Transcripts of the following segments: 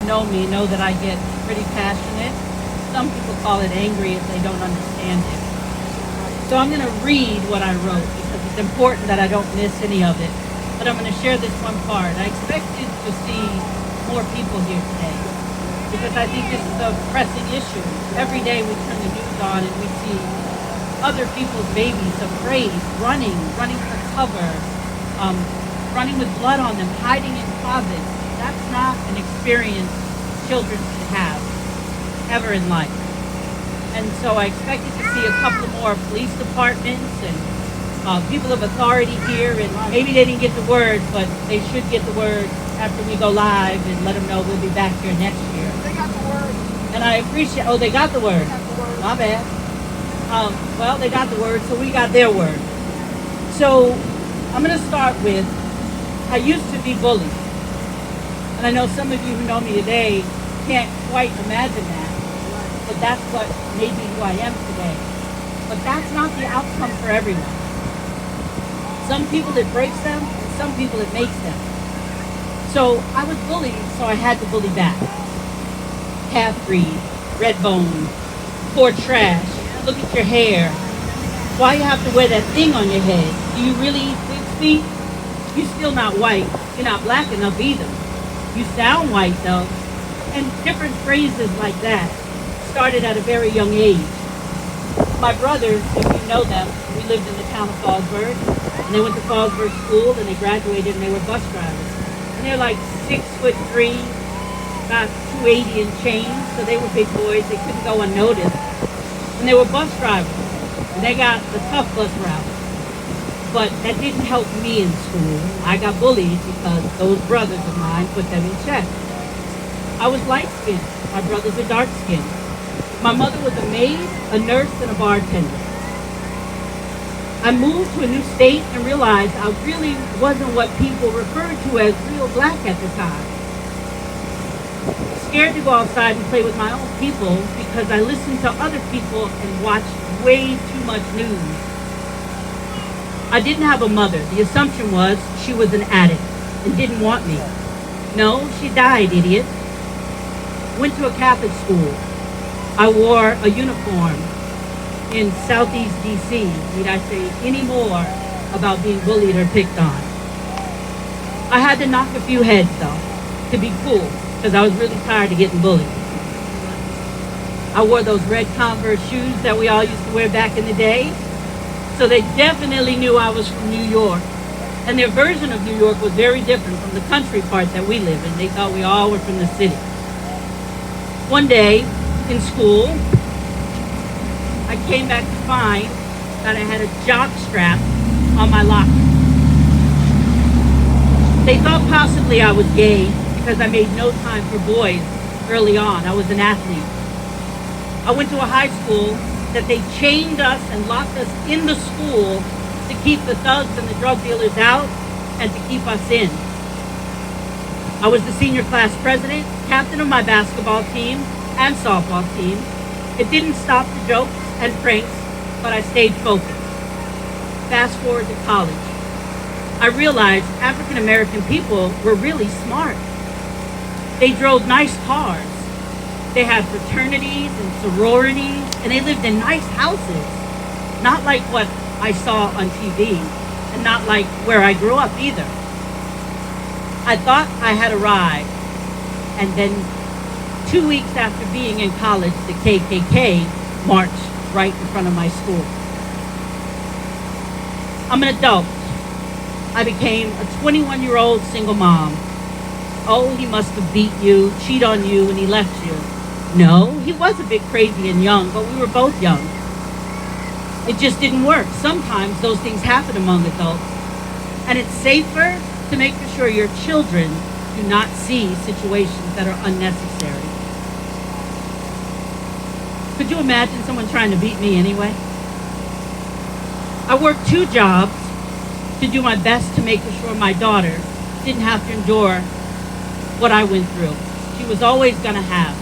Know me know that I get pretty passionate. Some people call it angry if they don't understand it. So I'm going to read what I wrote because it's important that I don't miss any of it. But I'm going to share this one part. I expected to see more people here today because I think this is a pressing issue. Every day we turn the news on and we see other people's babies afraid, running for cover, running with blood on them, hiding in closets. That's not an experience children should have ever in life. And so I expected to see a couple more police departments and people of authority here, and maybe they didn't get the word, but they should get the word after we go live and let them know we'll be back here next year. They got the word. And I appreciate, oh, they got the word. They got the word. My bad. Well, they got the word, so we got their word. So I'm going to start with, I used to be bullied. And I know some of you who know me today can't quite imagine that. But that's what made me who I am today. But that's not the outcome for everyone. Some people it breaks them, and some people it makes them. So I was bullied, so I had to bully back. Half-breed, red bone, poor trash, look at your hair. Why you have to wear that thing on your head? Do you really eat pig's feet? You're still not white. You're not black enough either. You sound white though. And different phrases like that started at a very young age. My brothers, if you know them, we lived in the town of Fallsburg, and they went to Fallsburg School, and they graduated, and they were bus drivers. And they're like 6'3", about 280 and change, so they were big boys. They couldn't go unnoticed. And they were bus drivers, and they got the tough bus route. But that didn't help me in school. I got bullied because those brothers of mine put them in check. I was light-skinned. My brothers are dark-skinned. My mother was a maid, a nurse, and a bartender. I moved to a new state and realized I really wasn't what people referred to as real black at the time. Scared to go outside and play with my own people because I listened to other people and watched way too much news. I didn't have a mother. The assumption was she was an addict and didn't want me. No, she died, idiot. Went to a Catholic school. I wore a uniform in Southeast DC. Need I say any more about being bullied or picked on? I had to knock a few heads though, to be cool, because I was really tired of getting bullied. I wore those red Converse shoes that we all used to wear back in the day. So they definitely knew I was from New York. And their version of New York was very different from the country part that we live in. They thought we all were from the city. One day in school, I came back to find that I had a jock strap on my locker. They thought possibly I was gay because I made no time for boys early on. I was an athlete. I went to a high school that they chained us and locked us in the school to keep the thugs and the drug dealers out and to keep us in. I was the senior class president, captain of my basketball team and softball team. It didn't stop the jokes and pranks, but I stayed focused. Fast forward to college. I realized African American people were really smart. They drove nice cars. They had fraternities and sororities, and they lived in nice houses. Not like what I saw on TV, and not like where I grew up either. I thought I had arrived, and then 2 weeks after being in college, the KKK marched right in front of my school. I'm an adult. I became a 21-year-old single mom. Oh, he must have beat you, cheated on you when he left you. No, he was a bit crazy and young, but we were both young. It just didn't work. Sometimes those things happen among adults. And it's safer to make sure your children do not see situations that are unnecessary. Could you imagine someone trying to beat me anyway? I worked 2 jobs to do my best to make sure my daughter didn't have to endure what I went through. She was always going to have.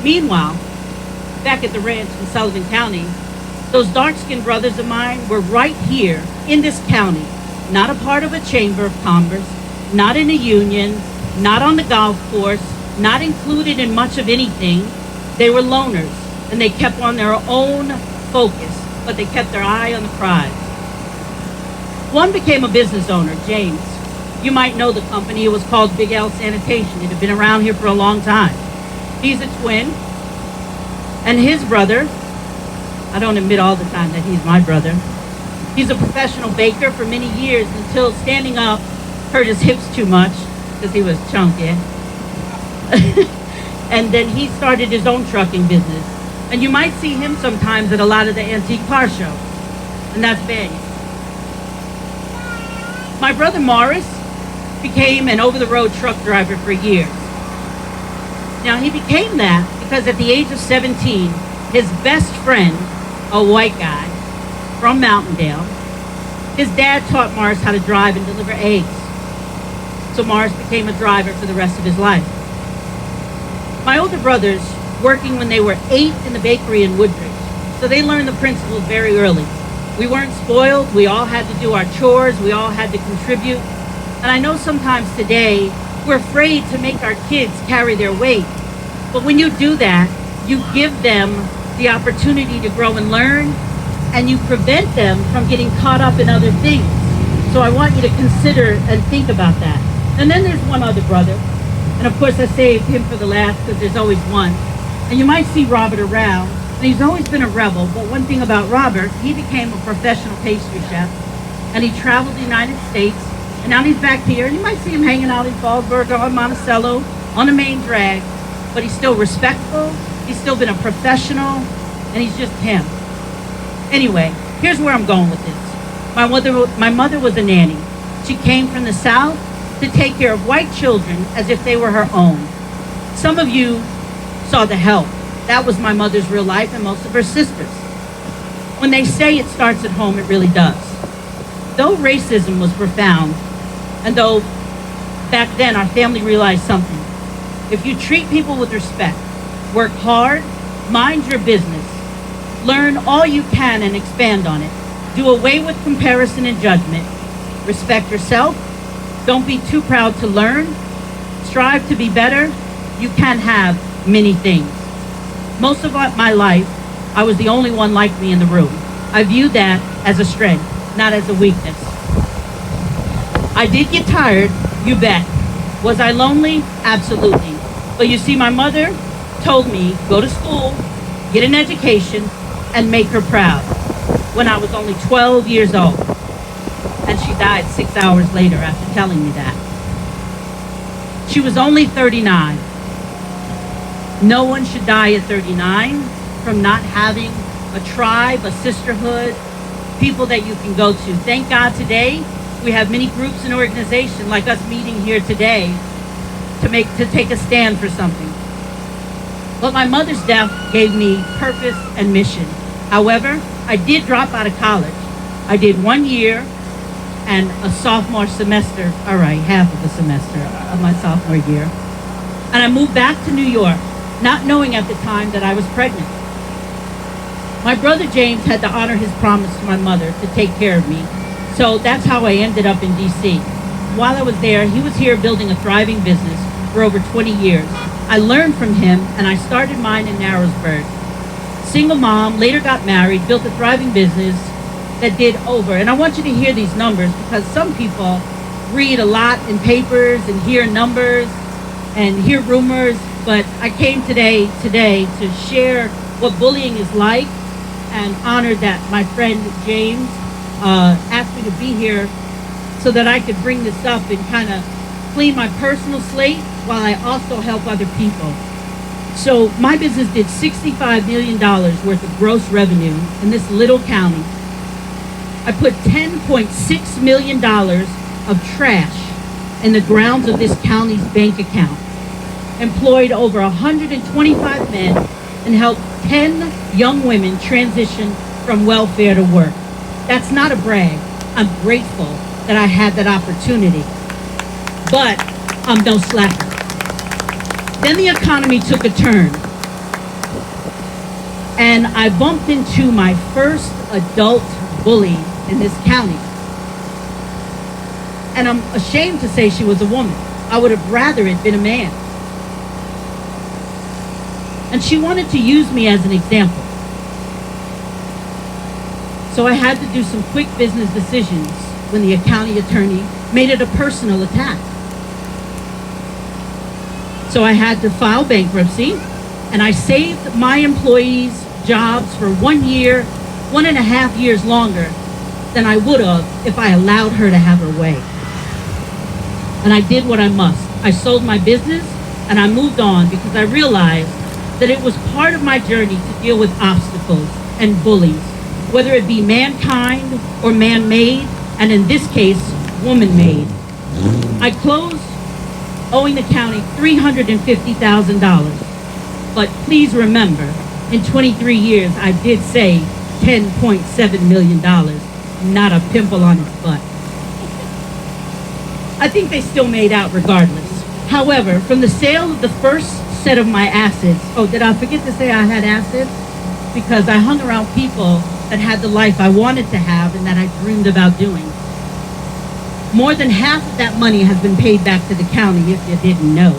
Meanwhile, back at the ranch in Sullivan County, those dark-skinned brothers of mine were right here in this county, not a part of a chamber of commerce, not in a union, not on the golf course, not included in much of anything. They were loners, and they kept on their own focus, but they kept their eye on the prize. One became a business owner, James. You might know the company. It was called Big L Sanitation. It had been around here for a long time. He's a twin, and his brother, I don't admit all the time that he's my brother. He's a professional baker for many years until standing up hurt his hips too much because he was chunky. And then he started his own trucking business. And you might see him sometimes at a lot of the antique car shows. And that's bad. My brother Morris became an over-the-road truck driver for years. Now, he became that because at the age of 17, his best friend, a white guy from Mountaindale, his dad taught Morris how to drive and deliver eggs. So Morris became a driver for the rest of his life. My older brothers, working when they were 8 in the bakery in Woodbridge, so they learned the principles very early. We weren't spoiled. We all had to do our chores. We all had to contribute. And I know sometimes today we're afraid to make our kids carry their weight. But when you do that, you give them the opportunity to grow and learn, and you prevent them from getting caught up in other things. So I want you to consider and think about that. And then there's one other brother. And of course I saved him for the last because there's always one. And you might see Robert around. And he's always been a rebel. But one thing about Robert, he became a professional pastry chef. And he traveled the United States. And now he's back here. You might see him hanging out in Fallsburg or on Monticello on the main drag. But he's still respectful. He's still been a professional. And he's just him. Anyway, here's where I'm going with this. My mother was a nanny. She came from the South to take care of white children as if they were her own. Some of you saw The Help. That was my mother's real life and most of her sisters. When they say it starts at home, it really does. Though racism was profound, and though back then our family realized something, if you treat people with respect, work hard, mind your business, learn all you can and expand on it, do away with comparison and judgment, respect yourself, don't be too proud to learn, strive to be better, you can have many things. Most of my life, I was the only one like me in the room. I view that as a strength, not as a weakness. I did get tired, you bet. Was I lonely? Absolutely. But you see, my mother told me, go to school, get an education, and make her proud when I was only 12 years old. And she died 6 hours later after telling me that. She was only 39. No one should die at 39 from not having a tribe, a sisterhood, people that you can go to. Thank God today we have many groups and organizations like us meeting here today to take a stand for something. But my mother's death gave me purpose and mission. However, I did drop out of college. I did 1 year and a sophomore semester, all right, half of a semester of my sophomore year. And I moved back to New York, not knowing at the time that I was pregnant. My brother James had to honor his promise to my mother to take care of me. So that's how I ended up in DC. While I was there, he was here building a thriving business for over 20 years. I learned from him and I started mine in Narrowsburg. Single mom, later got married, built a thriving business that did over. And I want you to hear these numbers because some people read a lot in papers and hear numbers and hear rumors. But I came today to share what bullying is like and honor that my friend James asked me to be here so that I could bring this up and kind of clean my personal slate while I also help other people. So my business did $65 million worth of gross revenue in this little county. I put $10.6 million of trash in the grounds of this county's bank account, employed over 125 men, and helped 10 young women transition from welfare to work. That's not a brag. I'm grateful that I had that opportunity, but I'm no slacker. Then the economy took a turn, and I bumped into my first adult bully in this county. And I'm ashamed to say she was a woman. I would have rather it been a man. And she wanted to use me as an example. So I had to do some quick business decisions when the county attorney made it a personal attack. So I had to file bankruptcy, and I saved my employees' jobs for 1 year, 1.5 years longer than I would have if I allowed her to have her way. And I did what I must. I sold my business and I moved on because I realized that it was part of my journey to deal with obstacles and bullies, whether it be mankind or man-made, and in this case, woman-made. I closed owing the county $350,000. But please remember, in 23 years, I did save $10.7 million, not a pimple on its butt. I think they still made out regardless. However, from the sale of the first set of my assets, oh, did I forget to say I had assets? Because I hung around people that had the life I wanted to have and that I dreamed about doing. More than half of that money has been paid back to the county, if you didn't know.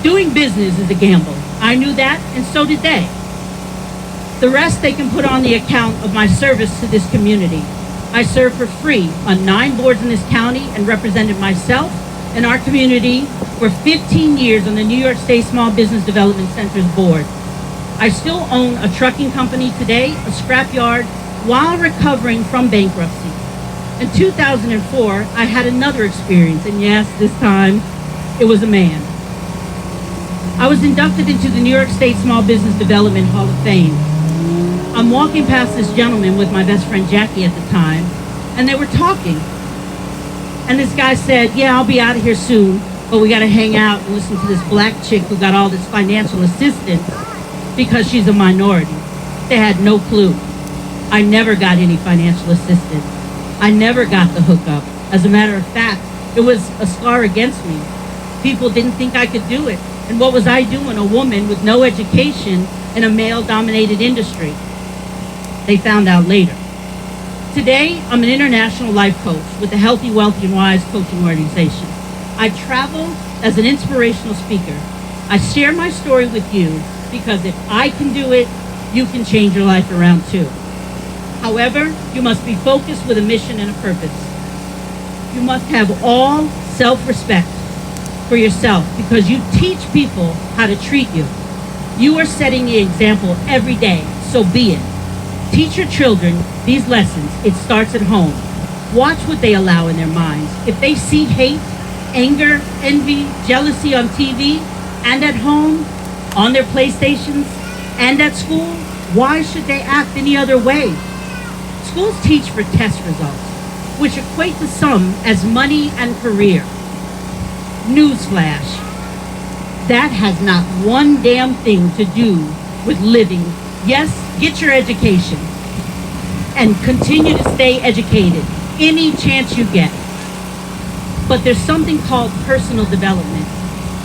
Doing business is a gamble. I knew that, and so did they. The rest they can put on the account of my service to this community. I served for free on 9 boards in this county and represented myself and our community for 15 years on the New York State Small Business Development Center's board. I still own a trucking company today, a scrapyard, while recovering from bankruptcy. In 2004, I had another experience, and yes, this time, it was a man. I was inducted into the New York State Small Business Development Hall of Fame. I'm walking past this gentleman with my best friend Jackie at the time, and they were talking. And this guy said, yeah, I'll be out of here soon, but we gotta hang out and listen to this black chick who got all this financial assistance because she's a minority. They had no clue. I never got any financial assistance. I never got the hookup. As a matter of fact, it was a scar against me. People didn't think I could do it. And what was I doing, a woman with no education in a male-dominated industry? They found out later. Today, I'm an international life coach with the Healthy, Wealthy, and Wise coaching organization. I travel as an inspirational speaker. I share my story with you because if I can do it, you can change your life around too. However, you must be focused with a mission and a purpose. You must have all self-respect for yourself because you teach people how to treat you. You are setting the example every day, so be it. Teach your children these lessons. It starts at home. Watch what they allow in their minds. If they see hate, anger, envy, jealousy on TV and at home, on their PlayStations, and at school, why should they act any other way? Schools teach for test results, which equate to some as money and career. Newsflash, that has not one damn thing to do with living. Yes, get your education and continue to stay educated any chance you get. But there's something called personal development,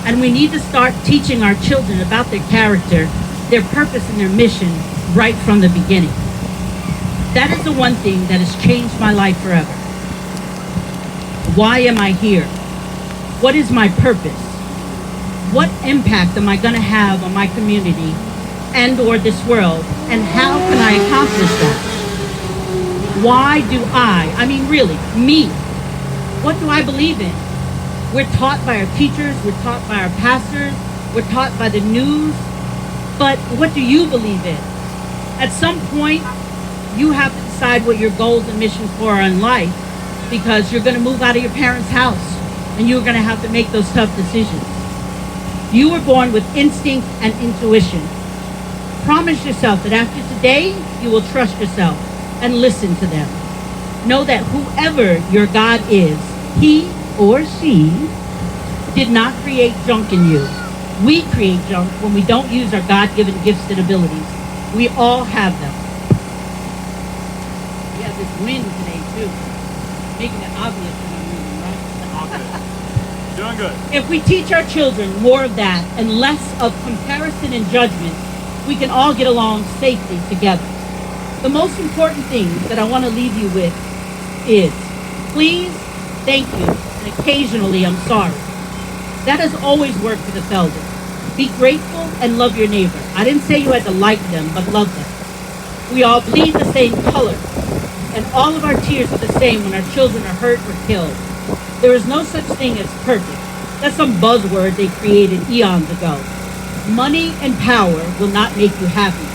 and we need to start teaching our children about their character, their purpose, and their mission right from the beginning. That is the one thing that has changed my life forever. Why am I here? What is my purpose? What impact am I going to have on my community and or this world? And how can I accomplish that? Why do I mean really, me, what do I believe in? We're taught by our teachers, we're taught by our pastors, we're taught by the news, but what do you believe in? At some point, you have to decide what your goals and missions for are in life because you're going to move out of your parents' house and you're going to have to make those tough decisions. You were born with instinct and intuition. Promise yourself that after today, you will trust yourself and listen to them. Know that whoever your God is, he or she did not create junk in you. We create junk when we don't use our God-given gifts and abilities. We all have them. We have this wind today, too. Making it obvious that I'm moving, right? Doing good. If we teach our children more of that and less of comparison and judgment, we can all get along safely together. The most important thing that I want to leave you with is, please, thank you, and occasionally I'm sorry. That has always worked for the Felder. Be grateful and love your neighbor. I didn't say you had to like them, but love them. We all bleed the same color, and all of our tears are the same when our children are hurt or killed. There is no such thing as perfect. That's some buzzword they created eons ago. Money and power will not make you happy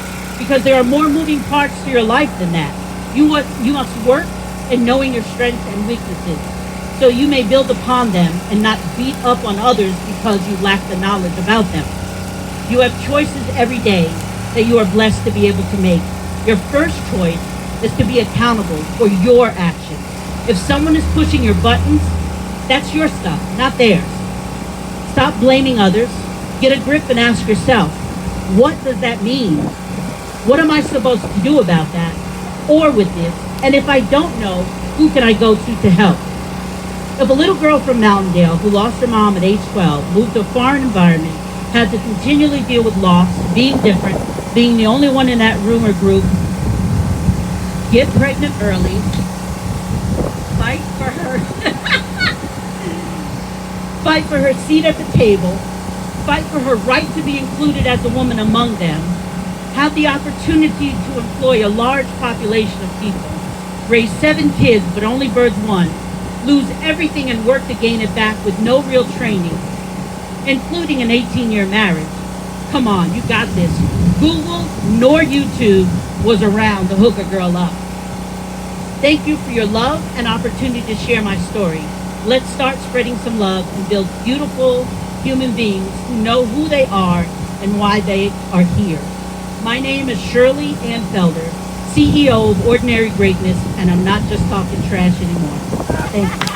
because there are more moving parts to your life than that. You must work in knowing your strengths and weaknesses so you may build upon them and not beat up on others because you lack the knowledge about them. You have choices every day that you are blessed to be able to make. Your first choice is to be accountable for your actions. If someone is pushing your buttons, that's your stuff, not theirs. Stop blaming others. Get a grip and ask yourself, what does that mean? What am I supposed to do about that? Or with this? And if I don't know, who can I go to help? If a little girl from Mountaindale who lost her mom at age 12 moved to a foreign environment, had to continually deal with loss, being different, being the only one in that room or group, get pregnant early, fight for her fight for her seat at the table, fight for her right to be included as a woman among them, have the opportunity to employ a large population of people, raise 7 kids but only birth 1, lose everything and work to gain it back with no real training, including an 18-year marriage. Come on, you got this. Google nor YouTube was around to hook a girl up. Thank you for your love and opportunity to share my story. Let's start spreading some love and build beautiful human beings who know who they are and why they are here. My name is Shirley Ann Felder, CEO of Ordinary Greatness, and I'm not just talking trash anymore. Thank you.